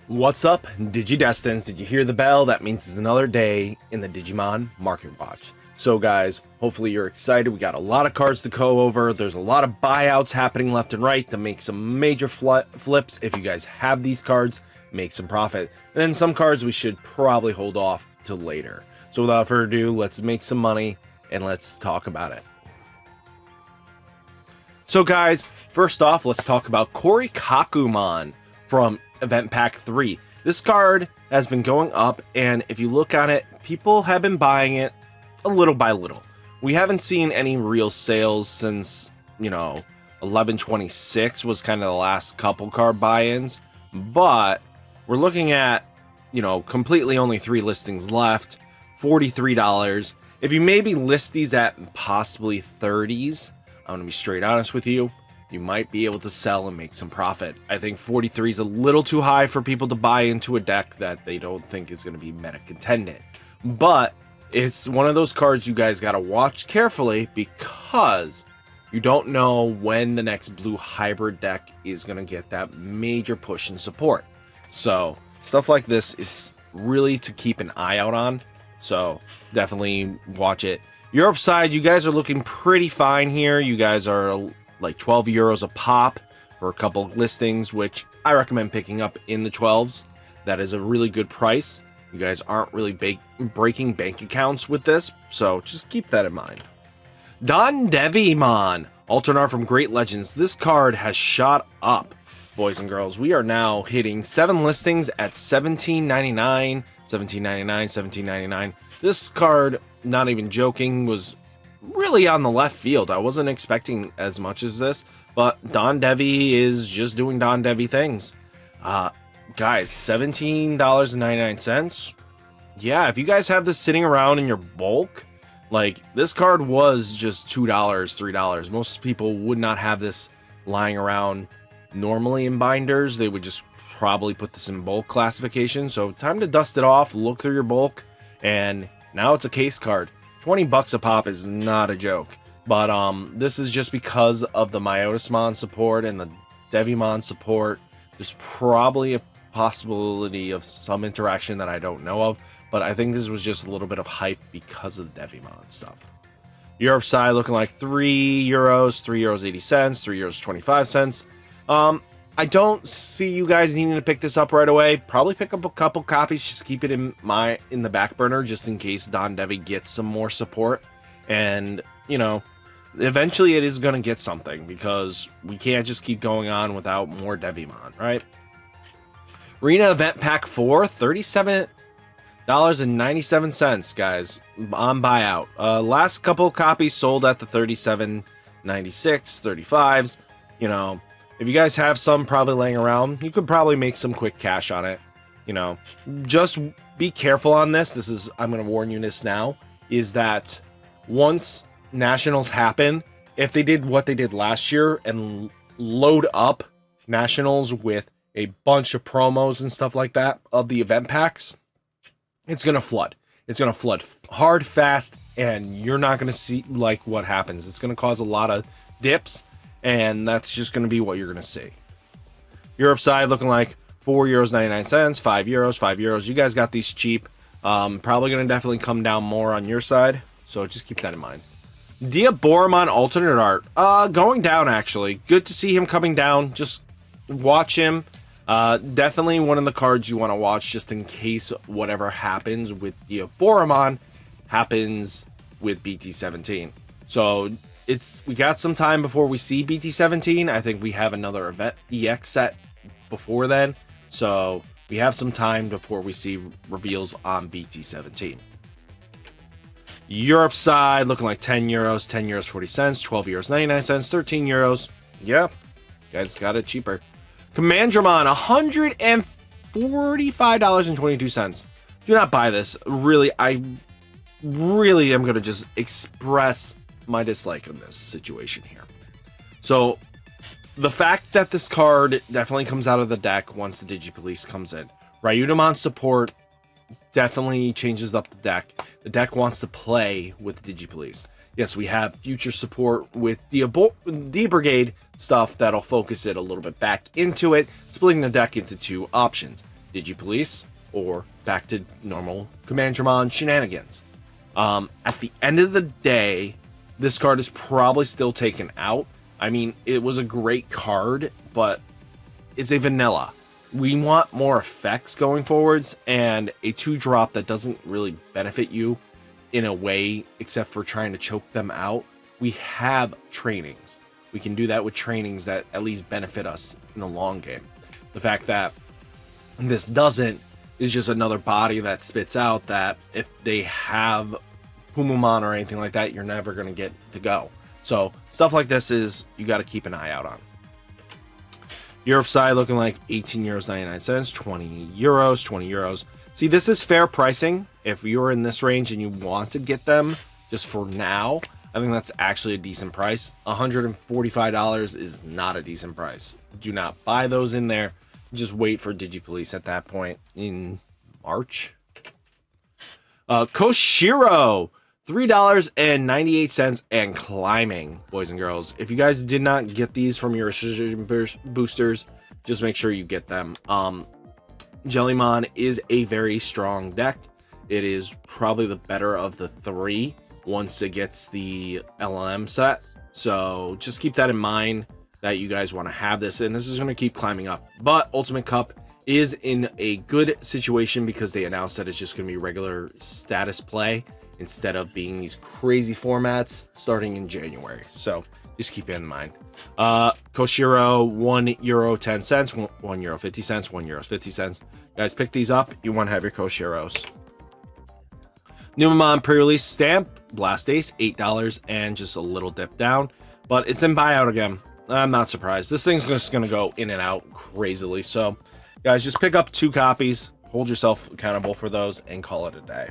What's up, Digidestins? Did you hear the bell? That means it's another day in the Digimon Market Watch. So guys, hopefully you're excited. We got a lot of cards to go over. There's a lot of buyouts happening left and right to make some major flips. If you guys have these cards, make some profit. And then some cards we should probably hold off till later. So without further ado, let's make some money and let's talk about it. So guys, first off, let's talk about Cory Kuman from Event Pack 3. This card has been going up, and if you look at it, people have been buying it a little by little. We haven't seen any real sales since, 11/26 was kind of the last couple card buy-ins, but we're looking at, completely only 3 listings left, $43. If you maybe list these at possibly 30s, I'm going to be straight honest with you, you might be able to sell and make some profit. I think 43 is a little too high for people to buy into a deck that they don't think is going to be meta contending. But it's one of those cards you guys got to watch carefully because you don't know when the next blue hybrid deck is going to get that major push in support. So stuff like this is really to keep an eye out on. So definitely watch it. Europe side, you guys are looking pretty fine here. You guys are like 12 euros a pop for a couple of listings, which I recommend picking up in the 12s. That is a really good price. You guys aren't really breaking bank accounts with this, so just keep that in mind. Devimon, alternate art from Great Legends. This card has shot up, boys and girls. We are now hitting 7 listings at $17.99, $17.99, $17.99. This card, not even joking, was really on the left field. I wasn't expecting as much as this, but Don Devi is just doing Don Devi things. Guys, $17.99. Yeah, if you guys have this sitting around in your bulk, like this card was just $2, $3. Most people would not have this lying around normally in binders. They would just probably put this in bulk classification. So time to dust it off, look through your bulk, and now it's a case card. 20 bucks a pop is not a joke, but this is just because of the Magnamon support and the Devimon support. There's probably a possibility of some interaction that I don't know of, but I think this was just a little bit of hype because of the Devimon stuff. Europe side looking like €3, €3.80, €3.25. I don't see you guys needing to pick this up right away. Probably pick up a couple copies, just keep it in the back burner just in case Don Devi gets some more support. And, eventually it is going to get something because we can't just keep going on without more Devimon, right? Arena Event Pack 4, $37.97, guys, on buyout. Last couple copies sold at the $37.96, $35s, If you guys have some probably laying around, you could probably make some quick cash on it. Just be careful on this. I'm going to warn you this now, is that once nationals happen, if they did what they did last year and load up nationals with a bunch of promos and stuff like that of the event packs, it's going to flood. It's going to flood hard, fast, and you're not going to see like what happens. It's going to cause a lot of dips. And that's just going to be what you're going to see. Europe side looking like €4.99, €5. You guys got these cheap. Probably going to definitely come down more on your side. So just keep that in mind. Diaboromon alternate art. Going down, actually. Good to see him coming down. Just watch him. Definitely one of the cards you want to watch just in case whatever happens with Diaboromon happens with BT17. So we got some time before we see BT17. I think we have another event EX set before then. So we have some time before we see reveals on BT17. Europe side looking like €10, €10.40, €12.99, €13. Yeah, you guys got it cheaper. Commandramon, $145.22. Do not buy this. Really, I really am going to just express my dislike in this situation here. So the fact that this card definitely comes out of the deck once the Digipolice comes in. RideMyAvatar support definitely changes up the deck. The deck wants to play with the Digipolice. Yes, we have future support with the D-Brigade stuff that'll focus it a little bit back into it, splitting the deck into 2 options. Digipolice, or back to normal Commandramon shenanigans. At the end of the day, this card is probably still taken out. I mean, it was a great card, but it's a vanilla. We want more effects going forwards, and a 2-drop that doesn't really benefit you in a way except for trying to choke them out. We have trainings. We can do that with trainings that at least benefit us in the long game. The fact that this doesn't is just another body that spits out that if they have Palmon or anything like that, you're never going to get to go. So stuff like this is you got to keep an eye out on. Europe side looking like 18 euros 99 cents, 20 euros, 20 euros. See, this is fair pricing. If you're in this range and you want to get them just for now, I think that's actually a decent price. $145 is not a decent price. Do not buy those in there. Just wait for Digipolice at that point in March. Koshiro, $3.98 and climbing, boys and girls. If you guys did not get these from your boosters, just make sure you get them. Jellymon is a very strong deck. It is probably the better of the 3 once it gets the LLM set. So just keep that in mind that you guys want to have this, and this is going to keep climbing up. But Ultimate Cup is in a good situation because they announced that it's just going to be regular status play instead of being these crazy formats starting in January. So just keep it in mind. Koshiro, €1.10, €1.50, €1.50. Guys, pick these up. You want to have your Koshiros. Numamon pre-release stamp, Blast Ace, $8 and just a little dip down, but it's in buyout again. I'm not surprised. This thing's just going to go in and out crazily. So, guys, just pick up 2 copies, hold yourself accountable for those, and call it a day.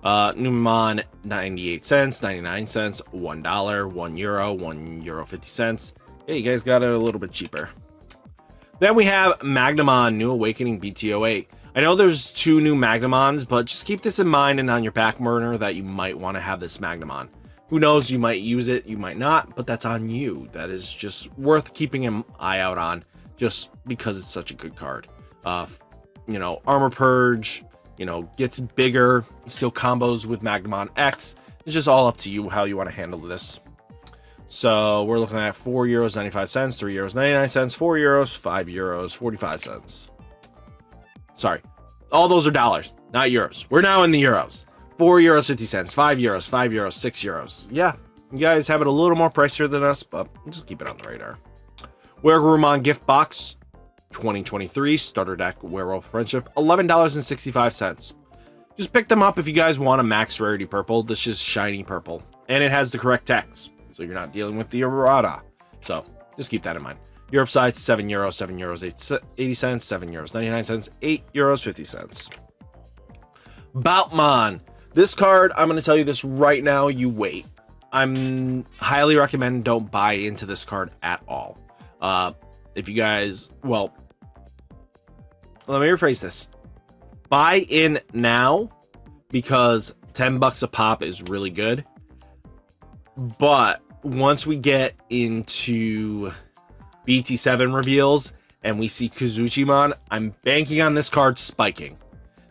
Numamon, 98 cents, 99 cents, $1, €1, €1.50. Yeah, you guys got it a little bit cheaper. Then we have Magnamon, New Awakening BT08. I know there's 2 new Magnamons, but just keep this in mind and on your back burner that you might want to have this Magnamon. Who knows, you might use it, you might not, but that's on you. That is just worth keeping an eye out on just because it's such a good card. You know, Armor Purge, you know, gets bigger, still combos with Magnamon X. It's just all up to you how you want to handle this. So we're looking at €4.95, €3.99, €4, €5, 45 cents. Sorry, all those are dollars, not euros. We're now in the euros. €4.50, €5, €5, €6. Yeah, you guys have it a little more pricier than us, but just keep it on the radar. Werewolfmon gift box 2023 starter deck Werewolf Friendship, $11.65. Just pick them up if you guys want a max rarity purple. This is shiny purple, and it has the correct text, so you're not dealing with the errata. So just keep that in mind. Europe side, €7, €7.80, €7.99, €8.50. Palmon. This card, I'm going to tell you this right now, you wait. I'm highly recommend don't buy into this card at all. If you guys, well, let me rephrase this. Buy in now because $10 a pop is really good. But once we get into BT7 reveals and we see Kazuchimon, I'm banking on this card spiking.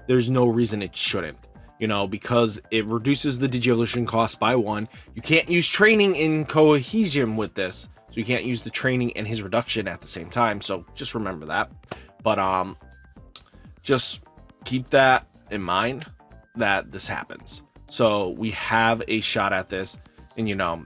There's no reason it shouldn't, you know, because it reduces the Digievolution cost by 1. You can't use training in cohesion with this, so you can't use the training and his reduction at the same time. So just remember that. But just keep that in mind that this happens. So we have a shot at this, and you know,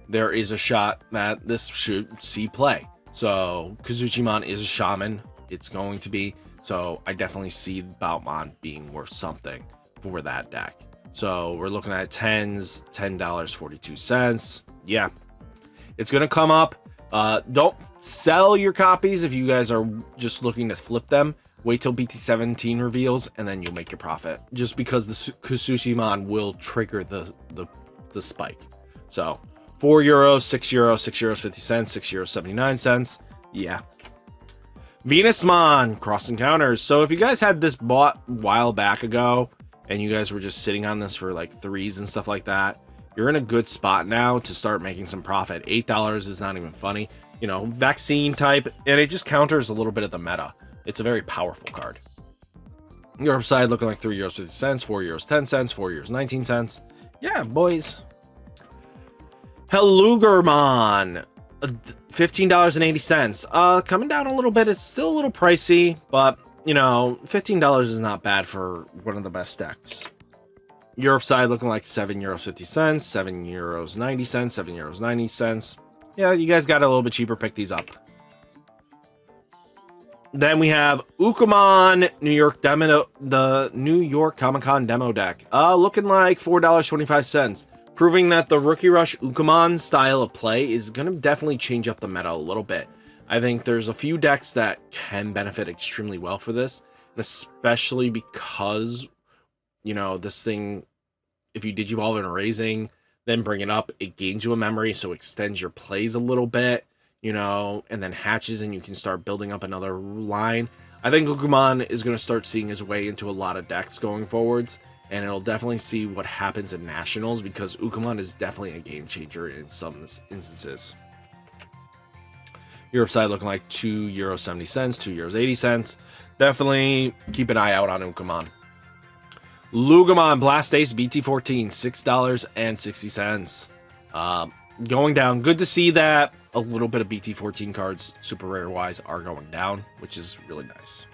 there is a shot that this should see play. So Kazuchimon is a shaman. It's going to be. So I definitely see Palmon being worth something for that deck. So we're looking at tens, $10.42. Yeah, it's going to come up. Don't sell your copies if you guys are just looking to flip them. Wait till BT17 reveals, and then you'll make your profit. Just because the Kazuchimon will trigger the spike. So €4, €6, €6.50, €6.79. Yeah. Venusmon cross encounters. So if you guys had this bought a while back ago and you guys were just sitting on this for like 3s and stuff like that, you're in a good spot now to start making some profit. $8 is not even funny. you know, vaccine type, and it just counters a little bit of the meta. It's a very powerful card. Europe side looking like 3 euros 50 cents, 4 euros 10 cents, 4 euros 19 cents. Yeah, boys. Helugermon, $15.80. Coming down a little bit. It's still a little pricey, but you know, $15 is not bad for one of the best decks. Europe side looking like 7 euros 50 cents, 7 euros 90 cents, 7 euros 90 cents. Yeah, you guys got it a little bit cheaper. Pick these up. Then we have Ukumon New York demo, the New York Comic-Con demo deck. Looking like $4.25, proving that the Rookie Rush Ukumon style of play is going to definitely change up the meta a little bit. I think there's a few decks that can benefit extremely well for this, and especially because, you know, this thing, if you Digivolve in Raising, then bring it up, it gains you a memory, so extends your plays a little bit, you know, and then hatches and you can start building up another line. I think Ukumon is going to start seeing his way into a lot of decks going forwards, and it'll definitely see what happens in Nationals, because Ukumon is definitely a game changer in some instances. Europe side looking like 2 euros 70 cents, 2 euros 80 cents. Definitely keep an eye out on Ukumon. Lugamon Blast Ace BT14, $6.60. Going down. Good to see that a little bit of BT14 cards, super rare wise, are going down, which is really nice.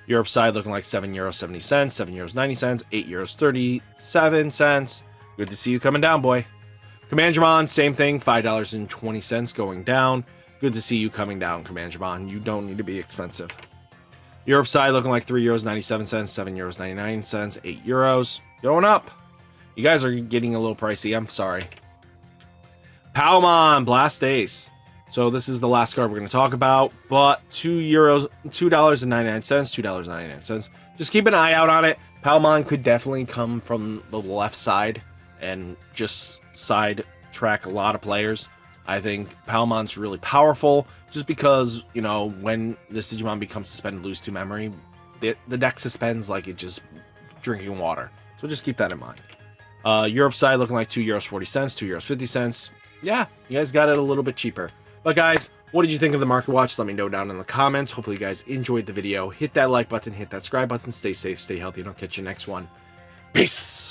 Europe side looking like 7 euros 70 cents, 7 euros 90 cents, 8 euros 37 cents. Good to see you coming down, boy. Commandramon, same thing, $5.20 going down. Good to see you coming down, Commandramon. You don't need to be expensive. Europe side looking like 3 euros 97 cents, 7 euros 99 cents, 8 euros. Going up. You guys are getting a little pricey. I'm sorry. Palmon Blast Ace. So this is the last card we're going to talk about, but $2.99, $2.99. Just keep an eye out on it. Palmon could definitely come from the left side and just side track a lot of players. I think Palmon's really powerful just because, you know, when this Digimon becomes suspended, lose 2 memory, the deck suspends like it's just drinking water. So just keep that in mind. Europe side looking like 2 euros 40 cents, 2 euros 50 cents. Yeah, you guys got it a little bit cheaper. But guys, what did you think of the market watch? Let me know down in the comments. Hopefully you guys enjoyed the video. Hit that like button, hit that subscribe button. Stay safe, stay healthy, and I'll catch you next one. Peace!